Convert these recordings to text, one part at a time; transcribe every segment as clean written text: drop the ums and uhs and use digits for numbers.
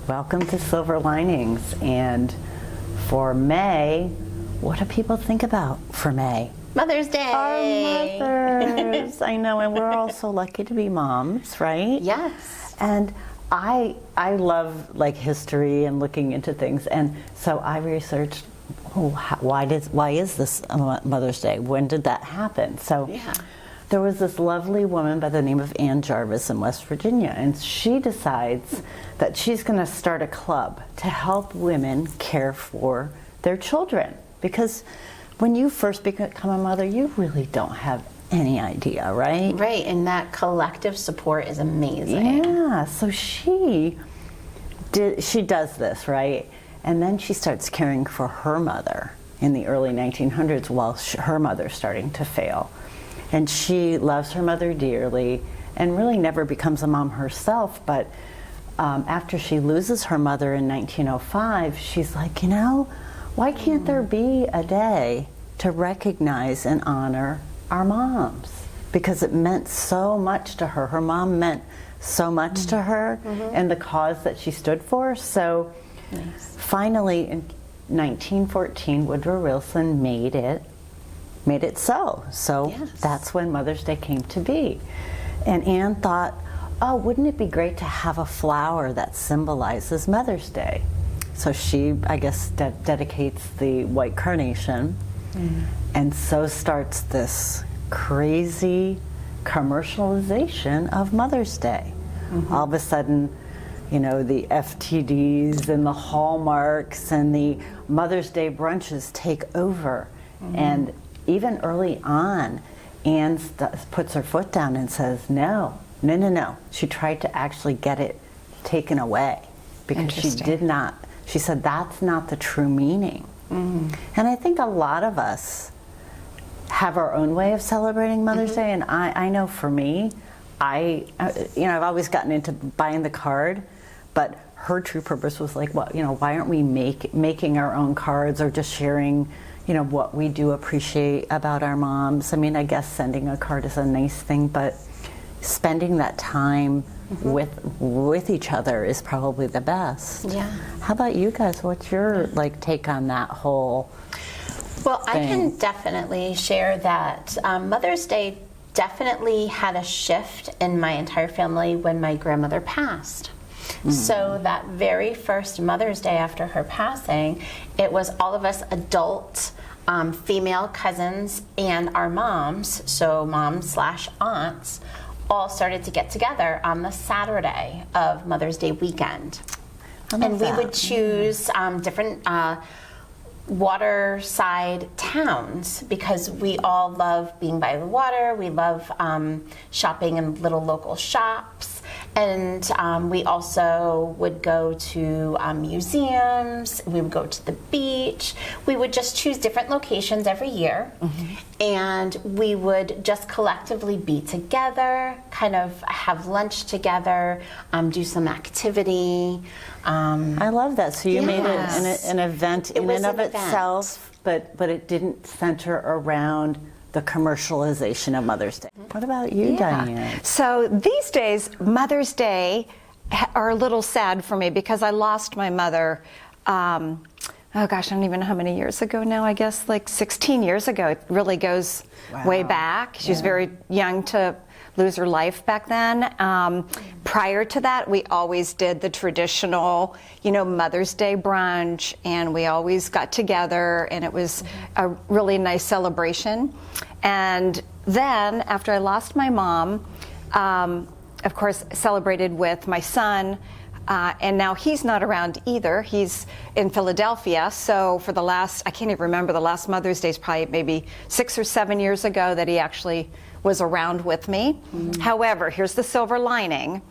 Welcome to Silver Linings. And for May, what do people think about for May? Mother's Day. Our mothers. I know, and we're all so lucky to be moms, right? Yes. And I love like history and looking into things, and so I researched why is this Mother's Day? When did that happen? So Yeah. there was this lovely woman by the name of Ann Jarvis in West Virginia, and she decides that she's going to start a club to help women care for their children, because when you first become a mother, you really don't have any idea, right? Right, and that collective support is amazing. Yeah, so she does this, right? And then she starts caring for her mother in the early 1900s while her mother's starting to fail. And she loves her mother dearly and really never becomes a mom herself, but after she loses her mother in 1905, she's like, why can't there be a day to recognize and honor our moms? Because it meant so much to her. Her mom meant so much to her and the cause that she stood for. So finally in 1914, Woodrow Wilson made it so. So that's when Mother's Day came to be. And Anne thought, oh, wouldn't it be great to have a flower that symbolizes Mother's Day? So she, I guess, dedicates the white carnation, and so starts this crazy commercialization of Mother's Day. All of a sudden, the FTDs and the Hallmarks and the Mother's Day brunches take over. And even early on, Anne puts her foot down and says, no. She tried to actually get it taken away because she did not. She said that's not the true meaning. And I think a lot of us have our own way of celebrating Mother's Day, and I know for me, I've always gotten into buying the card, but her true purpose was like, why aren't we making our own cards or just sharing, what we do appreciate about our moms? I mean, I guess sending a card is a nice thing, but spending that time with each other is probably the best. Yeah. How about you guys? What's your take on that whole Well, thing? I can definitely share that Mother's Day definitely had a shift in my entire family when my grandmother passed. So that very first Mother's Day after her passing, it was all of us adult female cousins and our moms, so moms/aunts, all started to get together on the Saturday of Mother's Day weekend. And we would choose different waterside towns because we all love being by the water. We love shopping in little local shops. And we also would go to museums. We would go to the beach. We would just choose different locations every year. And we would just collectively be together, kind of have lunch together, do some activity. I love that. So you made it an event in and of itself, but it didn't center around the commercialization of Mother's Day. What about you, Diane? So these days, Mother's Day are a little sad for me because I lost my mother, oh gosh, I don't even know how many years ago now, I guess 16 years ago. It really goes way back. She was very young to lose her life back then. Prior to that, we always did the traditional, Mother's Day brunch, and we always got together, and it was a really nice celebration. And then, after I lost my mom, of course, celebrated with my son, and now he's not around either. He's in Philadelphia, so for the last, I can't even remember, the last Mother's Day is probably maybe 6 or 7 years ago that he actually was around with me. However, here's the silver lining.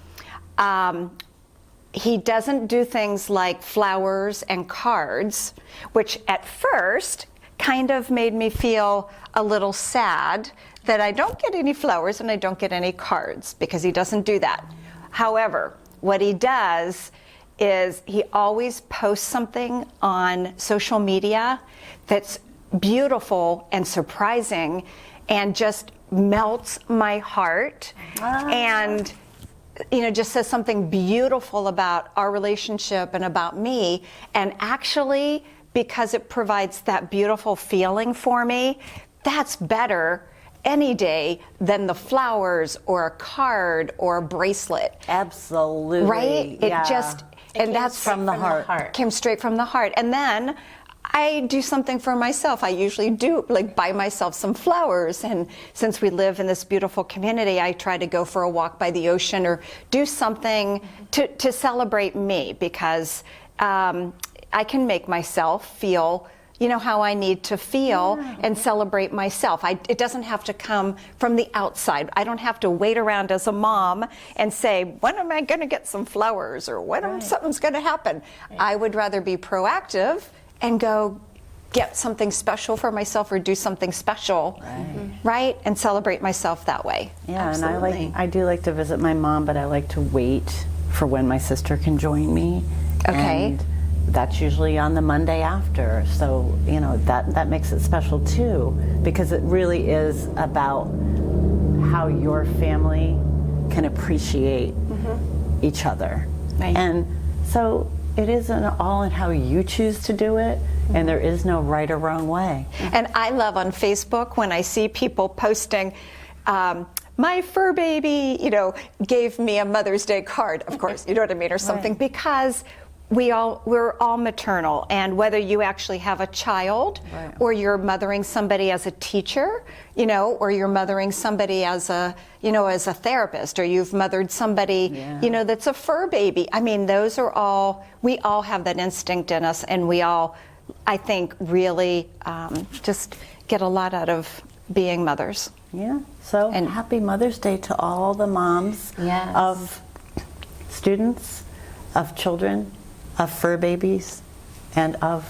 He doesn't do things like flowers and cards, which at first kind of made me feel a little sad that I don't get any flowers and I don't get any cards because he doesn't do that. However, what he does is he always posts something on social media that's beautiful and surprising and just melts my heart. And just says something beautiful about our relationship and about me. And actually, because it provides that beautiful feeling for me, that's better any day than the flowers or a card or a bracelet. Absolutely. Right? Yeah. And that's from the heart. Came straight from the heart. And then I do something for myself. I usually do, like, buy myself some flowers. And since we live in this beautiful community, I try to go for a walk by the ocean or do something to celebrate me, because I can make myself feel, how I need to feel and celebrate myself. It doesn't have to come from the outside. I don't have to wait around as a mom and say, when am I going to get some flowers, or when something's going to happen? I would rather be proactive and go get something special for myself or do something special, right? And celebrate myself that way. Yeah, Absolutely. and I do like to visit my mom, but I like to wait for when my sister can join me. Okay. And that's usually on the Monday after. So, that makes it special too, because it really is about how your family can appreciate each other. Right. And so it isn't all in how you choose to do it, and there is no right or wrong way. And I love on Facebook when I see people posting, my fur baby, gave me a Mother's Day card, of course, you know what I mean, or something, because we're all maternal, and whether you actually have a child or you're mothering somebody as a teacher, or you're mothering somebody as a, as a therapist, or you've mothered somebody, that's a fur baby. I mean, we all have that instinct in us, and we all, I think, really just get a lot out of being mothers. Yeah. So happy Mother's Day to all the moms of students, of children, of fur babies, and of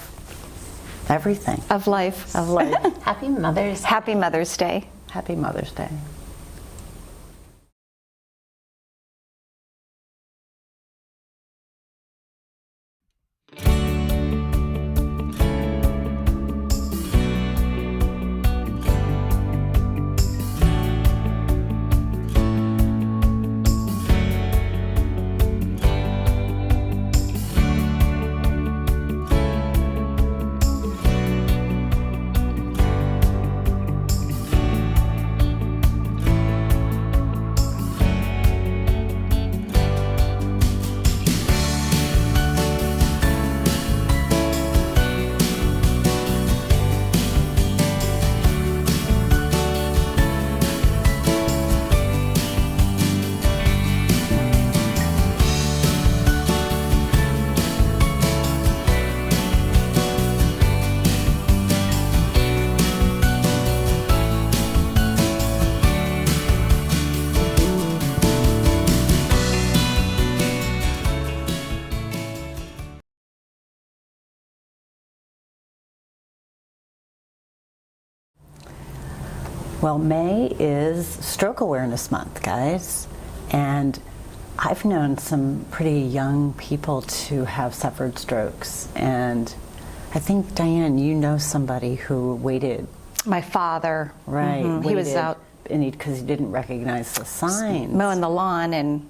everything. Of life. Of life. Happy Mother's Day. Happy Mother's Day. Happy Mother's Day. Well, May is Stroke Awareness Month, guys, and I've known some pretty young people to have suffered strokes, and I think, Diane, you know somebody who waited. My father. Right. He was out because he didn't recognize the signs. mowing the lawn and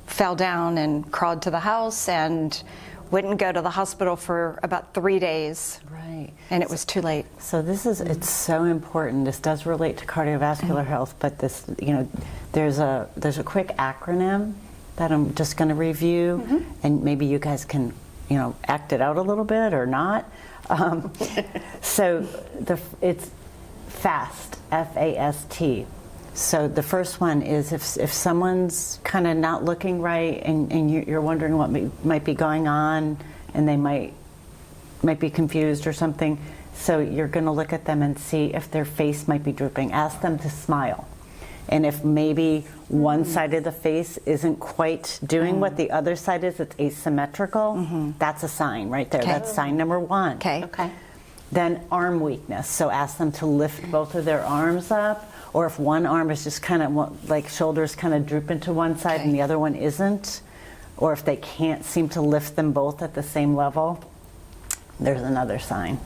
fell down and crawled to the house and wouldn't go to the hospital for about 3 days. Right. And it was too late. So it's so important. This does relate to cardiovascular health, but this, there's a quick acronym that I'm just going to review, and maybe you guys can, act it out a little bit or not. So it's FAST, F-A-S-T. So the first one is if someone's kind of not looking right and you're wondering what might be going on, and they might be confused or something, so you're going to look at them and see if their face might be drooping. Ask them to smile. And if maybe one side of the face isn't quite doing what the other side is, it's asymmetrical, that's a sign right there. Okay. That's sign number one. Okay. Then arm weakness. So ask them to lift both of their arms up, or if one arm is just kind of like shoulders kind of drooping to one side and the other one isn't, or if they can't seem to lift them both at the same level, there's another sign.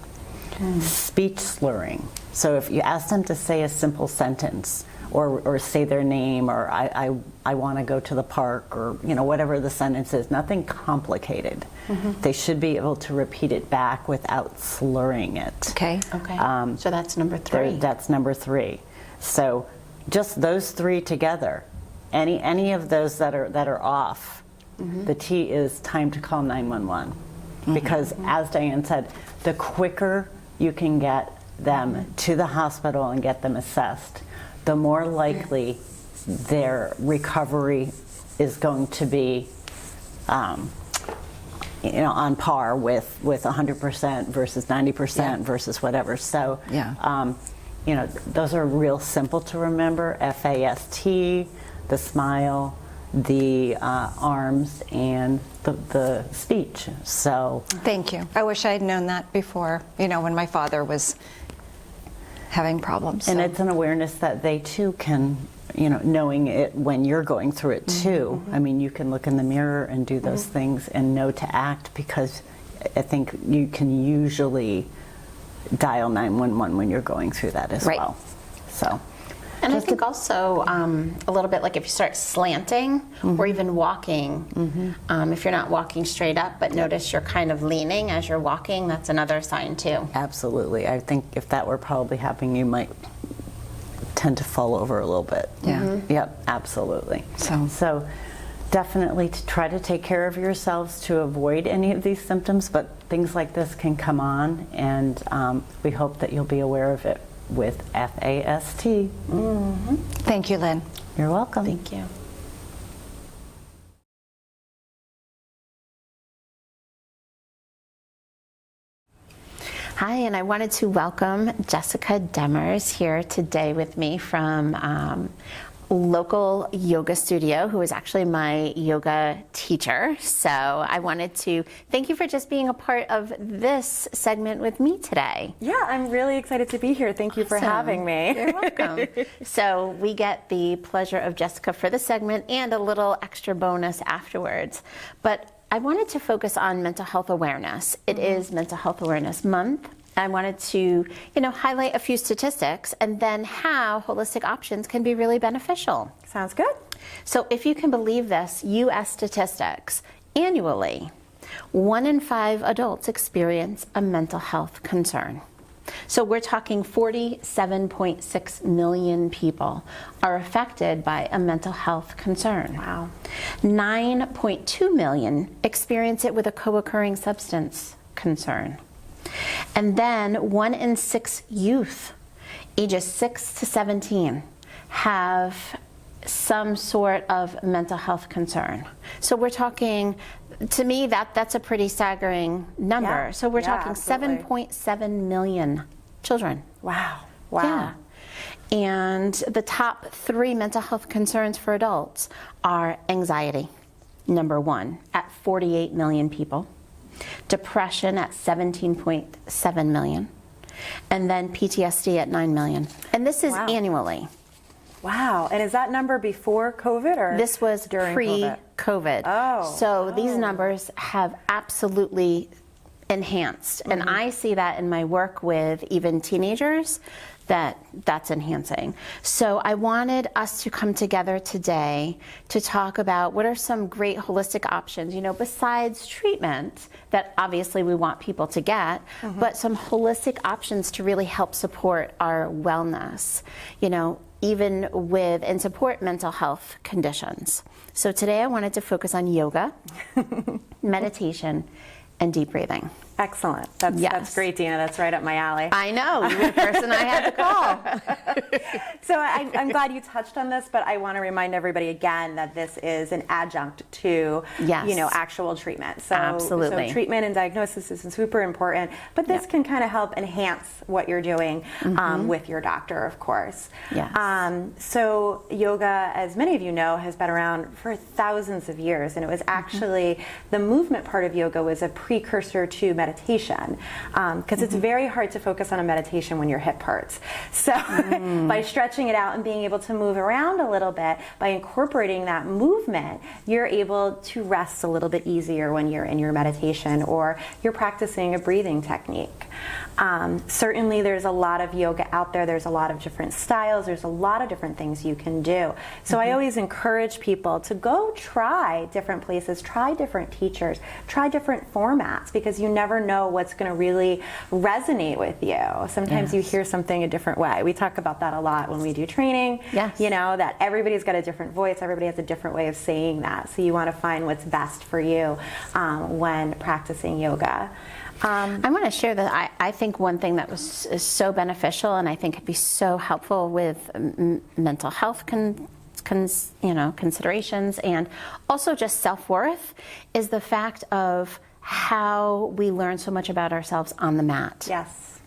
Speech slurring. So if you ask them to say a simple sentence, or say their name, or I want to go to the park, or whatever the sentence is. Nothing complicated. They should be able to repeat it back without slurring it. Okay. Okay. So that's number 3. That's number 3. So just those 3 together. Any of those that are off, the T is time to call 911. Because as Diane said, the quicker you can get them to the hospital and get them assessed, the more likely their recovery is going to be on par with 100% versus 90% versus whatever. So those are real simple to remember. FAST, the smile, the arms, and the speech. So Thank you. I wish I had known that before, when my father was having problems. And it's an awareness that they too can, knowing it when you're going through it too. I mean, you can look in the mirror and do those things and know to act, because I think you can usually dial 911 when you're going through that as well. So. And I think also a little bit like if you start slanting or even walking, if you're not walking straight up, but notice you're kind of leaning as you're walking, that's another sign too. Absolutely. I think if that were probably happening, you might tend to fall over a little bit. Yeah. Yep, absolutely. So definitely to try to take care of yourselves to avoid any of these symptoms, but things like this can come on, and we hope that you'll be aware of it with FAST. Thank you, Lynn. You're welcome. Thank you. Hi, and I wanted to welcome Jessica Demers here today with me from local yoga studio, who is actually my yoga teacher. So I wanted to thank you for just being a part of this segment with me today. Yeah, I'm really excited to be here. Thank you for having me. You're welcome. So we get the pleasure of Jessica for the segment and a little extra bonus afterwards. But I wanted to focus on mental health awareness. It is Mental Health Awareness Month. I wanted to, highlight a few statistics and then how holistic options can be really beneficial. Sounds good. So if you can believe this, U.S. statistics, annually, 1 in 5 adults experience a mental health concern. So we're talking 47.6 million people are affected by a mental health concern. Wow. 9.2 million experience it with a co-occurring substance concern. And then 1 in 6 youth, ages 6 to 17, have some sort of mental health concern. So we're talking, to me, that's a pretty staggering number. Yeah. So we're talking Absolutely. 7.7 million children. Wow. Wow. Yeah. And the top 3 mental health concerns for adults are anxiety, number 1, at 48 million people. Depression at 17.7 million, and then PTSD at 9 million. And this is annually. Wow. And is that number before COVID or This was during COVID? pre-COVID. Oh. So these numbers have absolutely enhanced. And I see that in my work with even teenagers, that's enhancing. So I wanted us to come together today to talk about what are some great holistic options, besides treatment that obviously we want people to get, but some holistic options to really help support our wellness, even with and support mental health conditions. So today I wanted to focus on yoga, meditation, and deep breathing. Excellent. That's great, Dena. That's right up my alley. I know, you were the person I had to call. So I'm glad you touched on this, but I want to remind everybody again that this is an adjunct to, actual treatment. So, absolutely. So treatment and diagnosis is super important, but this can kind of help enhance what you're doing with your doctor, of course. Yes. So yoga, as many of you know, has been around for thousands of years, and it was actually the movement part of yoga was a precursor to meditation. meditation, because it's very hard to focus on a meditation when your hip hurts. So by stretching it out and being able to move around a little bit, by incorporating that movement, you're able to rest a little bit easier when you're in your meditation or you're practicing a breathing technique. Certainly there's a lot of yoga out there. There's a lot of different styles. There's a lot of different things you can do. So I always encourage people to go try different places, try different teachers, try different formats, because you never know what's going to really resonate with you. Sometimes you hear something a different way. We talk about that a lot when we do training. You know, that everybody's got a different voice. Everybody has a different way of saying that. So you want to find what's best for you when practicing yoga. I want to share that I think one thing that is so beneficial, and I think could be so helpful with mental health considerations, and also just self-worth, is the fact of how we learn so much about ourselves on the mat. Yes,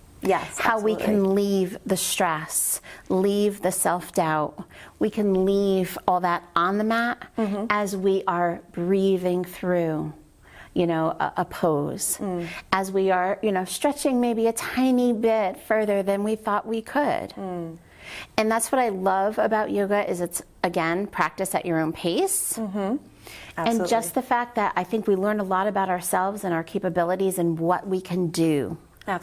how absolutely. we can leave the stress, leave the self-doubt. We can leave all that on the mat as we are breathing through, you know, a pose, as we are, you know, stretching maybe a tiny bit further than we thought we could. And that's what I love about yoga, is it's, again, practice at your own pace. And just the fact that I think we learn a lot about ourselves and our capabilities and what we can do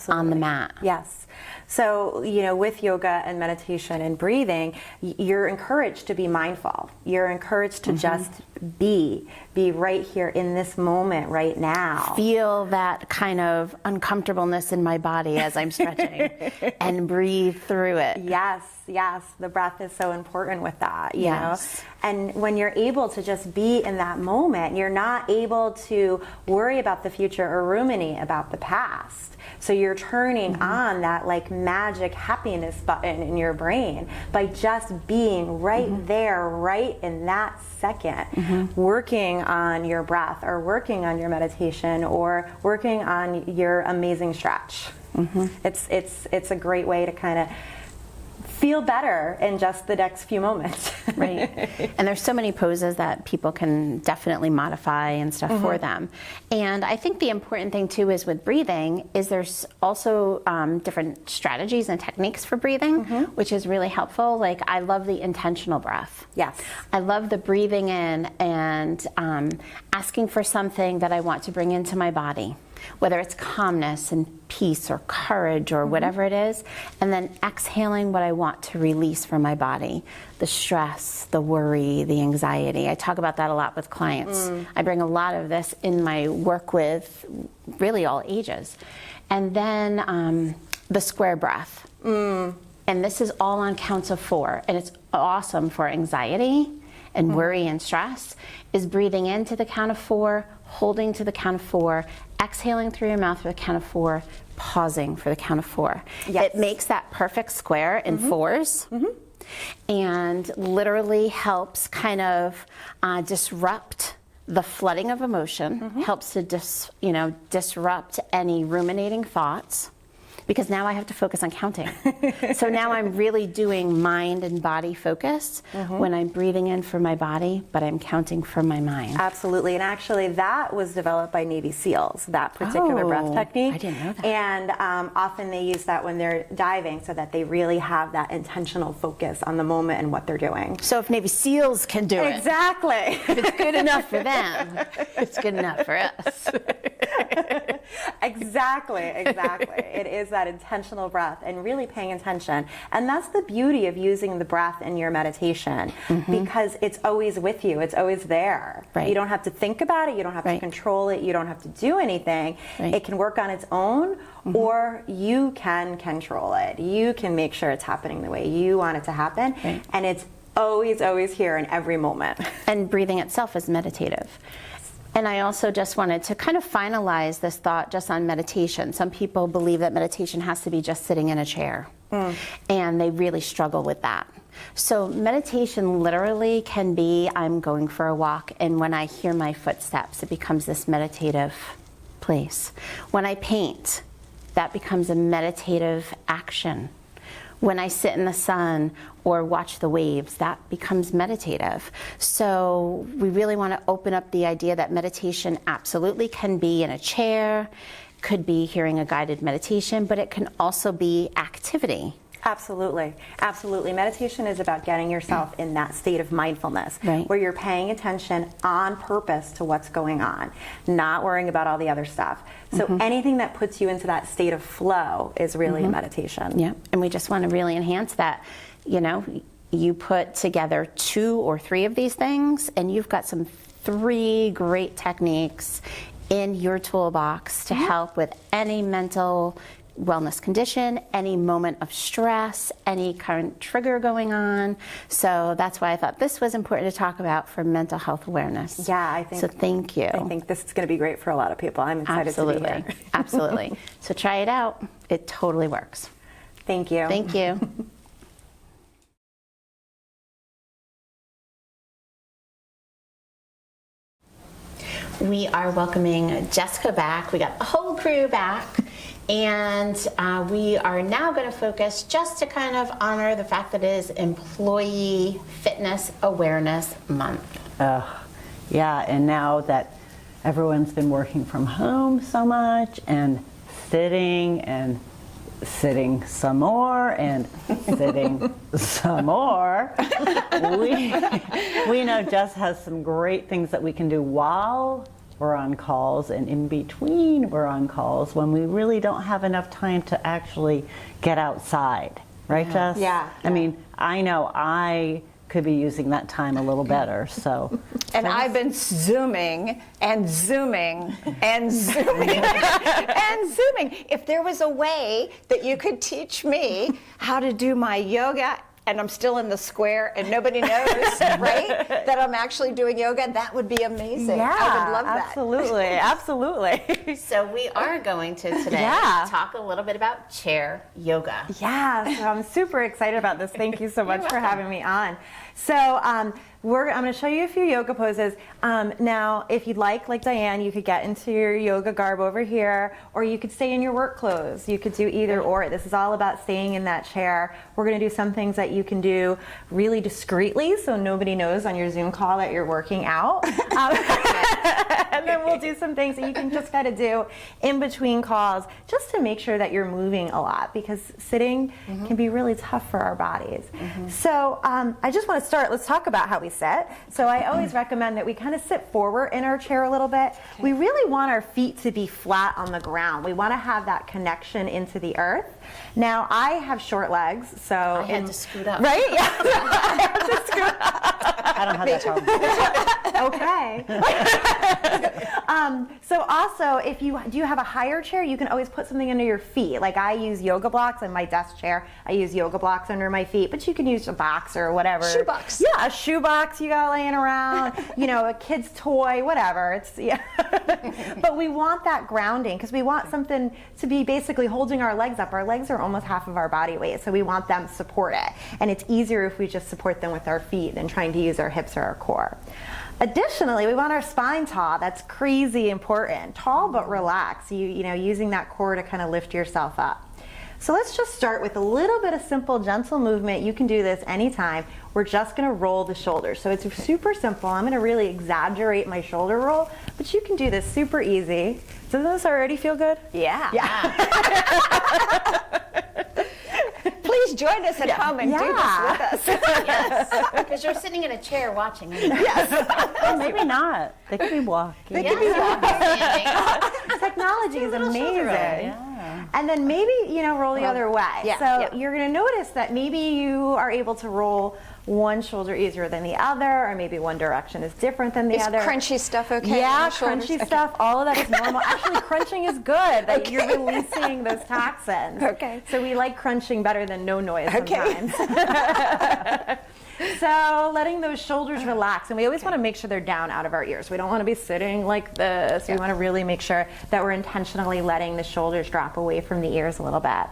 on the mat. Yes. So, you know, with yoga and meditation and breathing, you're encouraged to be mindful. You're encouraged to just be right here in this moment right now. Feel that kind of uncomfortableness in my body as I'm stretching and breathe through it. Yes. The breath is so important with that, you know? And when you're able to just be in that moment, you're not able to worry about the future or ruminate about the past. So you're turning on that like magic happiness button in your brain by just being right there, right in that second, working on your breath or working on your meditation or working on your amazing stretch. It's a great way to kind of feel better in just the next few moments. And there's so many poses that people can definitely modify and stuff for them. And I think the important thing too is with breathing is there's also different strategies and techniques for breathing, which is really helpful. Like I love the intentional breath. I love the breathing in and asking for something that I want to bring into my body, whether it's calmness and peace or courage or whatever it is, and then exhaling what I want to release from my body, the stress, the worry, the anxiety. I talk about that a lot with clients. I bring a lot of this in my work with really all ages. And then the square breath. And this is all on counts of 4, and it's awesome for anxiety and worry and stress, is breathing into the count of 4, holding to the count of 4, exhaling through your mouth for the count of 4, pausing for the count of 4. It makes that perfect square in 4s and literally helps kind of disrupt the flooding of emotion, helps to disrupt any ruminating thoughts. Because now I have to focus on counting. So now I'm really doing mind and body focus when I'm breathing in for my body, but I'm counting for my mind. Absolutely. And actually that was developed by Navy SEALs, that particular breath technique. I didn't know that. And often they use that when they're diving so that they really have that intentional focus on the moment and what they're doing. So if Navy SEALs can do it. Exactly. If it's good enough for them, it's good enough for us. Exactly. It is that intentional breath and really paying attention. And that's the beauty of using the breath in your meditation, because it's always with you. It's always there. You don't have to think about it. You don't have to control it. You don't have to do anything. It can work on its own, or you can control it. You can make sure it's happening the way you want it to happen. And it's always here in every moment. And breathing itself is meditative. And I also just wanted to kind of finalize this thought just on meditation. Some people believe that meditation has to be just sitting in a chair, and they really struggle with that. So meditation literally can be, I'm going for a walk, and when I hear my footsteps, it becomes this meditative place. When I paint, that becomes a meditative action. When I sit in the sun or watch the waves, that becomes meditative. So we really want to open up the idea that meditation absolutely can be in a chair, could be hearing a guided meditation, but it can also be activity. Absolutely. Absolutely. Meditation is about getting yourself in that state of mindfulness, Right. where you're paying attention on purpose to what's going on, not worrying about all the other stuff. So anything that puts you into that state of flow is really a meditation. Yeah, and we just want to really enhance that. You know, you put together 2 or 3 of these things, and you've got some 3 great techniques in your toolbox to help with any mental wellness condition, any moment of stress, any current trigger going on. So that's why I thought this was important to talk about for mental health awareness. Yeah, I think. So thank you. I think this is going to be great for a lot of people. I'm excited to be here. Absolutely. So try it out. It totally works. Thank you. Thank you. We are welcoming Jessica back. We got the whole crew back. And we are now going to focus just to kind of honor the fact that it is Employee Fitness Awareness Month. Yeah, and now that everyone's been working from home so much and sitting some more and sitting some more, we know Jess has some great things that we can do while we're on calls and in between we're on calls when we really don't have enough time to actually get outside. Right, Jess? Yeah. I mean, I know I could be using that time a little better, so. And I've been zooming and zooming and zooming and zooming. If there was a way that you could teach me how to do my yoga and I'm still in the square and nobody knows, right, that I'm actually doing yoga, that would be amazing. Yeah, I would love that. absolutely, absolutely. So we are going to today talk a little bit about chair yoga. Yeah, so I'm super excited about this. Thank you so much for having me on. So I'm going to show you a few yoga poses. Now, if you'd like Diane, you could get into your yoga garb over here, or you could stay in your work clothes. You could do either or. This is all about staying in that chair. We're going to do some things that you can do really discreetly so nobody knows on your Zoom call that you're working out. And then we'll do some things that you can just kind of do in between calls just to make sure that you're moving a lot, because sitting can be really tough for our bodies. So I just want to start. Let's talk about how we sit. So I always recommend that we kind of sit forward in our chair a little bit. We really want our feet to be flat on the ground. We want to have that connection into the earth. Now, I have short legs, so I had to scoot up. right? Yeah, I have to scoot up. I don't have that problem. Okay. So also, if you have a higher chair, you can always put something under your feet. Like I use yoga blocks in my desk chair. I use yoga blocks under my feet, but you can use a box or whatever. Shoebox. Yeah, a shoebox you got laying around. A kid's toy, whatever. It's But we want that grounding because we want something to be basically holding our legs up. Our legs are almost half of our body weight, so we want them to support it. And it's easier if we just support them with our feet than trying to use our hips or our core. Additionally, we want our spine tall. That's crazy important. Tall but relaxed. Using that core to kind of lift yourself up. So let's just start with a little bit of simple, gentle movement. You can do this anytime. We're just going to roll the shoulders. So it's super simple. I'm going to really exaggerate my shoulder roll, but you can do this super easy. Does this already feel good? Yeah. Yeah. Please join us at home and do this with us. Yes, because you're sitting in a chair watching. Or maybe not. They could be walking. They could be Standing. Technology is amazing. Yeah. And then maybe, roll the other way. yeah, So yeah. you're going to notice that maybe you are able to roll one shoulder easier than the other, or maybe one direction is different than the Is other. crunchy stuff okay? Yeah, on the shoulders? crunchy Okay. stuff, all of that is normal. Actually, crunching is good, that you're releasing those toxins. Okay. So we like crunching better than no noise Okay. sometimes. So letting those shoulders relax, and we always want to make sure they're down out of our ears. We don't want to be sitting like this. We want to really make sure that we're intentionally letting the shoulders drop away from the ears a little bit.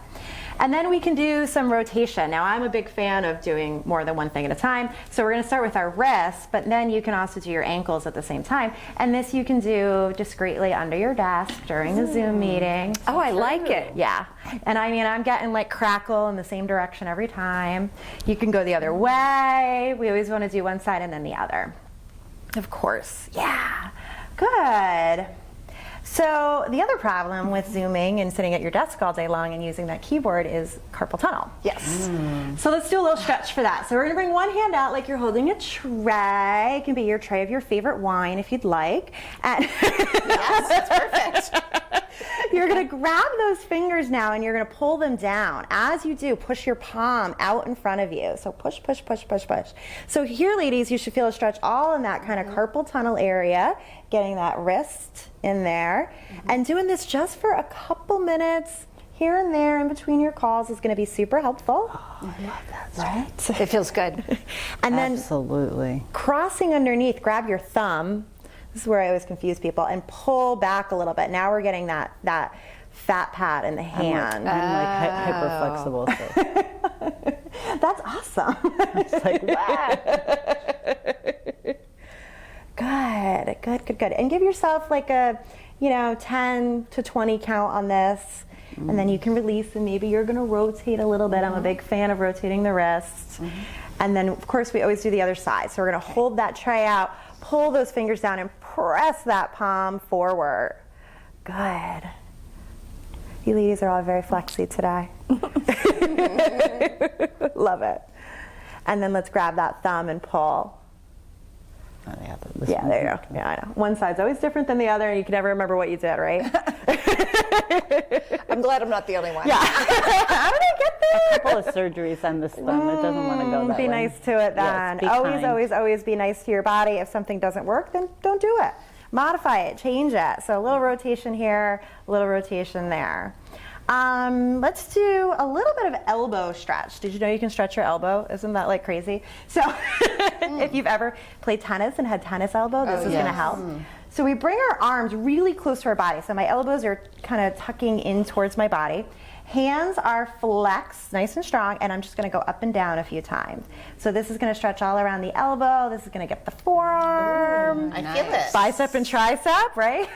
And then we can do some rotation. Now, I'm a big fan of doing more than one thing at a time. So we're going to start with our wrists, but then you can also do your ankles at the same time. And this you can do discreetly under your desk during a Zoom meeting. Oh, I like it. Yeah. And I'm getting like crackle in the same direction every time. You can go the other way. We always want to do one side and then the other. Of course. Yeah. Good. So the other problem with Zooming and sitting at your desk all day long and using that keyboard is carpal tunnel. Yes. So let's do a little stretch for that. So we're gonna bring one hand out like you're holding a tray. It can be your tray of your favorite wine if you'd like. And Yes, that's perfect. you're gonna grab those fingers now and you're gonna pull them down. As you do, push your palm out in front of you. So push, push, push, push, push. So here, ladies, you should feel a stretch all in that kind of carpal tunnel area, getting that wrist in there. And doing this just for a couple minutes here and there in between your calls is gonna be super helpful. I love that. Right? It feels good. And then Absolutely. crossing underneath, grab your thumb. This is where I always confuse people, and pull back a little bit. Now we're getting that fat pad in the hand. I'm like hyper flexible. So That's awesome. it's like, wow. Good. And give yourself like a, 10 to 20 count on this. And then you can release, and maybe you're gonna rotate a little bit. I'm a big fan of rotating the wrists. And then of course we always do the other side. So we're gonna hold that tray out, pull those fingers down, and press that palm forward. Good. You ladies are all very flexy today. Love it. And then let's grab that thumb and pull. Oh, yeah, this Yeah, there you go. Yeah, I know. One side's always different than the other, and you can never remember what you did, right? I'm glad I'm not the only one. Yeah. How did I get there? A couple of surgeries on this thumb. It doesn't want to go that Be way. nice to it then. Yes, be always, kind. always be nice to your body. If something doesn't work, then don't do it. Modify it, change it. So a little rotation here, a little rotation there. Let's do a little bit of elbow stretch. Did you know you can stretch your elbow? Isn't that like crazy? So if you've ever played tennis and had tennis elbow, this is gonna help. So we bring our arms really close to our body. So my elbows are kind of tucking in towards my body. Hands are flexed, nice and strong, and I'm just gonna go up and down a few times. So this is gonna stretch all around the elbow. This is gonna get the forearm. I feel it. Bicep and tricep, right?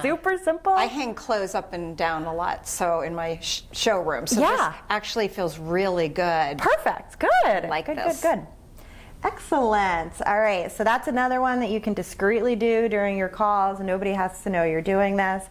Super simple. I hang clothes up and down a lot, so in my showroom. So Yeah. this actually feels really good. Perfect, good. Like good, this. good. Excellent. All right, so that's another one that you can discreetly do during your calls, and nobody has to know you're doing this.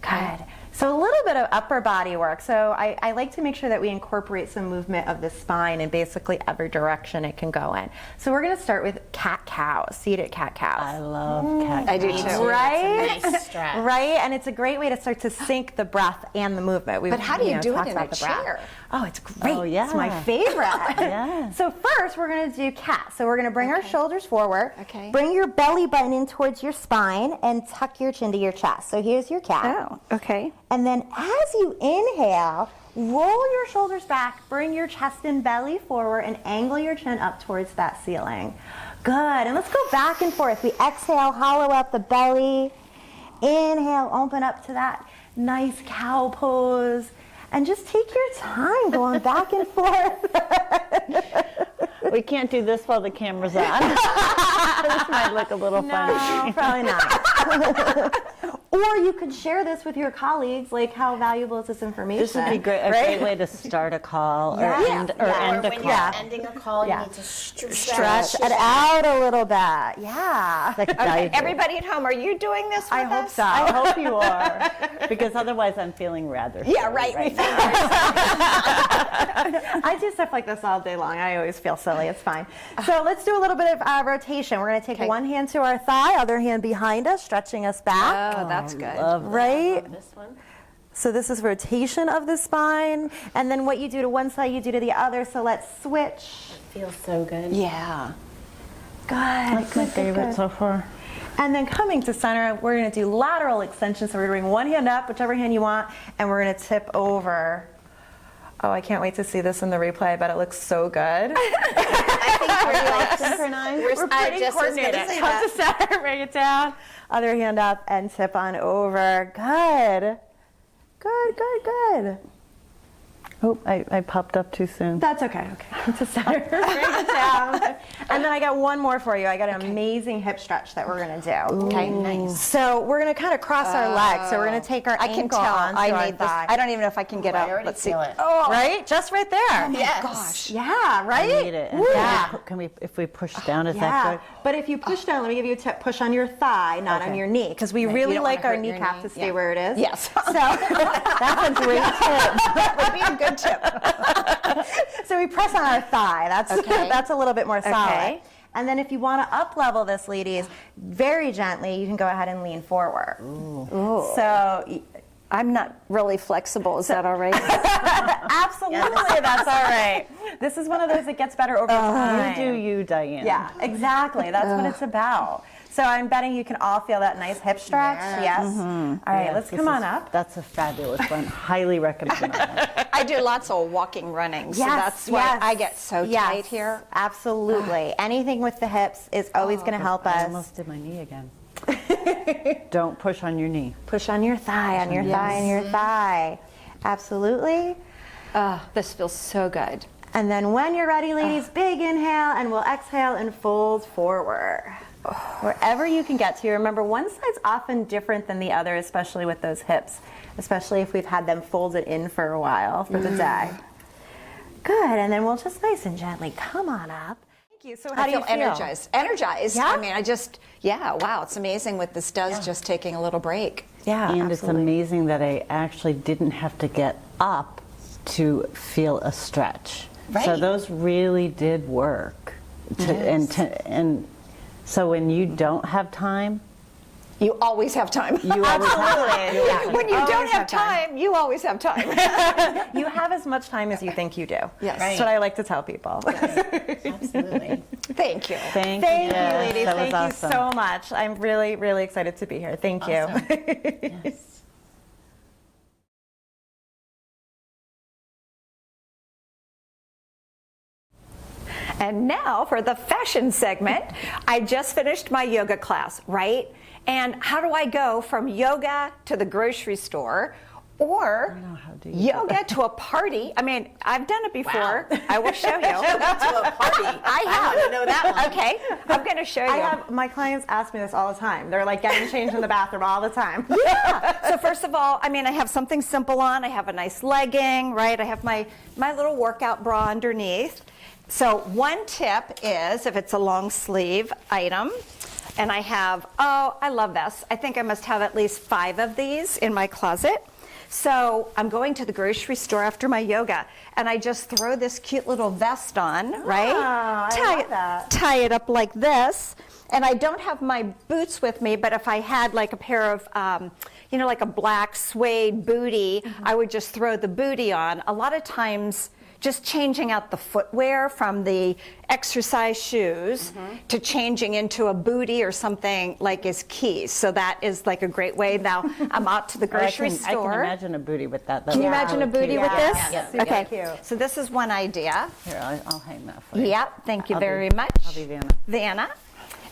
Good. So a little bit of upper body work. So I like to make sure that we incorporate some movement of the spine in basically every direction it can go in. So we're going to start with cat-cows, seated cat-cows. I love cat. I do Me too. too. Right? It's a nice stretch. Right, and it's a great way to start to sync the breath and the movement. But how do you do it talked in about a the breath. chair? Oh, it's great. Oh, yeah. It's my favorite. Yeah. So first, we're going to do cat. So we're going to bring our shoulders forward. Okay. Bring your belly button in towards your spine and tuck your chin to your chest. So here's your cat. Oh, okay. And then as you inhale, roll your shoulders back, bring your chest and belly forward, and angle your chin up towards that ceiling. Good. And let's go back and forth. We exhale, hollow out the belly. Inhale, open up to that nice cow pose. And just take your time going back and forth. We can't do this while the camera's on. This might look a little funny. No, probably not. Or you could share this with your colleagues, like how valuable is this information? This would be great, a great way to start a call or Yeah. end, or Yeah. end Or a when call. you're ending a call, Yeah. you need to Stretch it out a little bit. Yeah. Like Okay, dive. everybody at home, are you doing this with I hope us? so. I hope you are, because otherwise I'm feeling rather Yeah, silly right. I do stuff like this all day long. I always feel silly. It's fine. So let's do a little bit of rotation. We're going to take Okay. one hand to our thigh, other hand behind us, stretching us back. Oh, that's good. Right? This one. So this is rotation of the spine. And then what you do to one side, you do to the other. So let's switch. Feels so good. Yeah. Good. That's my good, favorite good. so far. And then coming to center, we're going to do lateral extension. So we're going to bring one hand up, whichever hand you want, and we're going to tip over. Oh, I can't wait to see this in the replay. I bet it looks so good. I think we're like Synchronized. We're pretty coordinated. Come to center, bring it down. Other hand up and tip on over. Good. Good, good, good. Oh, I popped up too soon. That's okay. Okay. To center. Bring it down. And then I got one more for you. I got an amazing hip stretch that we're going to do. Okay, nice. So we're going to kind of cross our legs. So we're going to take our I can ankle tell. onto I our need this. thigh. I don't even know if I can get I up. already Let's see. feel it. Oh, Right? Just right there. Yes. gosh. Yeah, right? I need it. And can we, if we push down, is that Yeah, good? but if you push down, let me give you a tip. Push on your thigh, not on Okay. your knee, because we You really don't like wanna our hurt your kneecap knee. to stay Yeah. where it is. Yes. So That's a great tip. That would be a good tip. So we press on our thigh. That's Okay. that's a little bit more solid. Okay. And then if you want to up level this, ladies, very gently, you can go ahead and lean forward. Ooh. So I'm not really flexible. Is that all right? absolutely, that's all right. This is one of those that gets better over time. You do you, Diane. Yeah, exactly. That's what it's about. So I'm betting you can all feel that nice hip stretch. Yes. All right, let's come on up. That's a fabulous one. Highly recommend that. I do lots of walking, running, so Yes, that's why yes. I get so Yes, tight here. Absolutely. Anything with the hips is always going to help I us. almost did my knee again. Don't push on your knee. Push on your thigh, on your thigh, on your thigh. Absolutely. This feels so good. And then when you're ready, ladies, big inhale, and we'll exhale and fold forward. Wherever you can get to. Remember, one side's often different than the other, especially with those hips, especially if we've had them folded in for a while for the day. Good, and then we'll just nice and gently come on up. Thank you. So how I do you feel feel? energized. Energized. Yeah? I mean, wow, it's amazing what this does, just taking a little break. Yeah, And it's absolutely. amazing that I actually didn't have to get up to feel a stretch. So Right. those really did work. And so when you don't have time, You always have time. you always Absolutely. Yeah. When you Always don't have have time. time, you always have time. You have as much time as you think you do. Yes. That's what I like to tell people. Absolutely. Thank you. thank Thank you. you, Yes, ladies. that was Thank awesome. you so much. I'm really, really excited to be here. Thank you. Yes. And now for the fashion segment. I just finished my yoga class, right? And how do I go from yoga to the grocery store or how do you do yoga to a party? I mean, I've done it before. Wow. I will show you. To a party. I have. want to know that one. Okay, I'm going to show you. I have my clients ask me this all the time. They're like getting changed in the bathroom all the time. Yeah. So first of all, I mean, I have something simple on. I have a nice legging, right? I have my little workout bra underneath. So one tip is if it's a long sleeve item, and I have, I love this. I think I must have at least 5 of these in my closet. So I'm going to the grocery store after my yoga, and I just throw this cute little vest on, right? I love that. Tie it up like this. And I don't have my boots with me, but if I had like a pair of, like a black suede bootie, I would just throw the bootie on. A lot of times, just changing out the footwear from the exercise shoes to changing into a bootie or something like is key. So that is like a great way. Now I'm out to the grocery I store. can imagine a booty with that. Can you imagine a bootie with this? Yeah. Super Okay. cute. So this is one idea. Here, I'll hang that for you. Yep. Thank you I'll be- very much. I'll be Vanna. Vanna.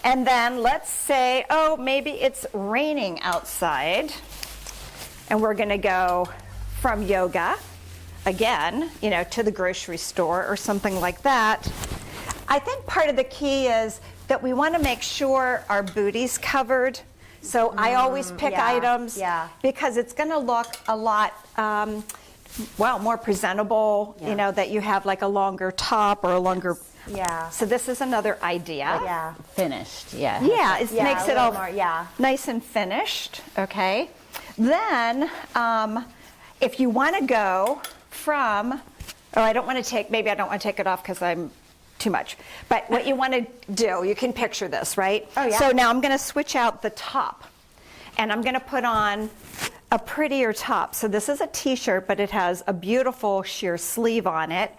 And then let's say, maybe it's raining outside. And we're going to go from yoga, again, to the grocery store or something like that. I think part of the key is that we want to make sure our booty's covered. So I always pick yeah, items yeah. because it's going to look a lot more presentable, that you have like a longer top or a longer. Yeah. So this is another idea. Yeah. Finished, yeah. Yeah, it Yeah, makes a it little all more, yeah. nice and finished. Okay. Then, if you want to go from, maybe I don't want to take it off because I'm too much. But what you want to do, you can picture this, right? Oh, yeah. So now I'm going to switch out the top, and I'm going to put on a prettier top. So this is a t-shirt, but it has a beautiful sheer sleeve on it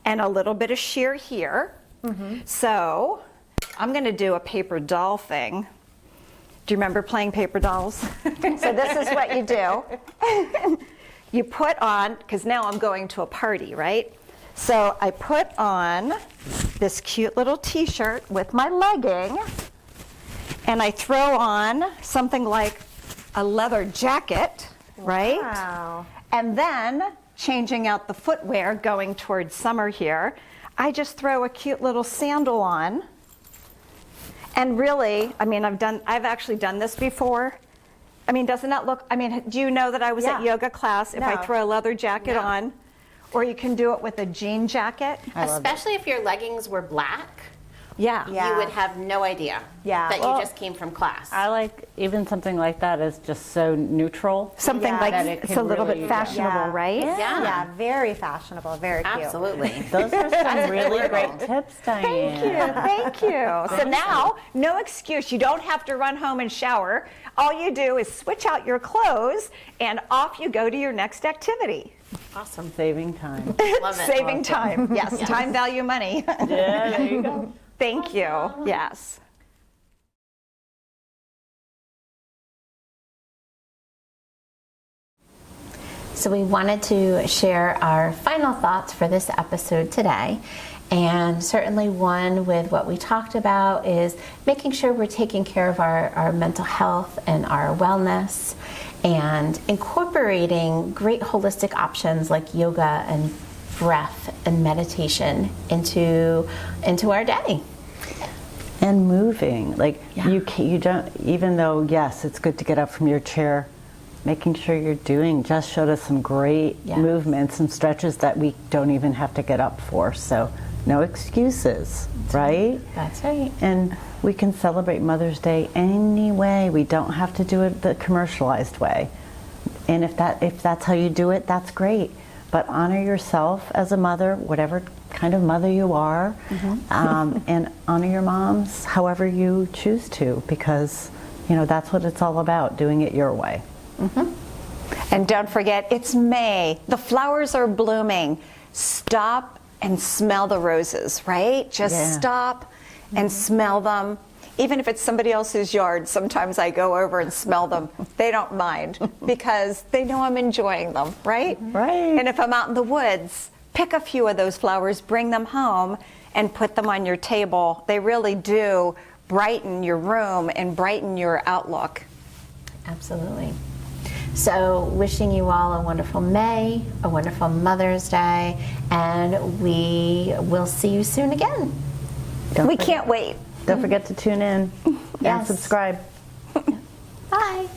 and a little bit of sheer here. So I'm going to do a paper doll thing. Do you remember playing paper dolls? So this is what you do. You put on, because now I'm going to a party, right? So I put on this cute little t-shirt with my legging, and I throw on something like a leather jacket, right? Wow. And then changing out the footwear going towards summer here, I just throw a cute little sandal on. And really, I mean, I've actually done this before. I mean, doesn't that look, I mean, do you know that I was at yoga class if I throw a leather jacket on? Or you can do it with a jean jacket. Especially if your leggings were black. Yeah. You would have no idea that you just came from class. I like even something like that is just so neutral. Something like that it it's can a little really- bit fashionable, right? Yeah, very fashionable, very cute. Absolutely. Those are some really great tips, Diane. Thank you. So now, no excuse. You don't have to run home and shower. All you do is switch out your clothes and off you go to your next activity. Awesome. Saving time. Love it. Saving time. Yes, time value money. Yeah, there you go. Thank you. Yes. So we wanted to share our final thoughts for this episode today. And certainly one with what we talked about is making sure we're taking care of our mental health and our wellness, and incorporating great holistic options like yoga and breath and meditation into our day. And moving, like you don't, even though yes, it's good to get up from your chair, making sure you're doing. Jess showed us some great movements and stretches that we don't even have to get up for. So no excuses, right? That's right. And we can celebrate Mother's Day any way. We don't have to do it the commercialized way. And if that's how you do it, that's great. But honor yourself as a mother, whatever kind of mother you are, and honor your moms however you choose to, because that's what it's all about, doing it your way. And don't forget, it's May. The flowers are blooming. Stop and smell the roses, right? Just stop and smell them. Even if it's somebody else's yard, sometimes I go over and smell them. They don't mind because they know I'm enjoying them, right? Right. And if I'm out in the woods, pick a few of those flowers, bring them home, and put them on your table. They really do brighten your room and brighten your outlook. Absolutely. So wishing you all a wonderful May, a wonderful Mother's Day, and we will see you soon again. We can't wait. Don't forget to tune in and subscribe. Bye.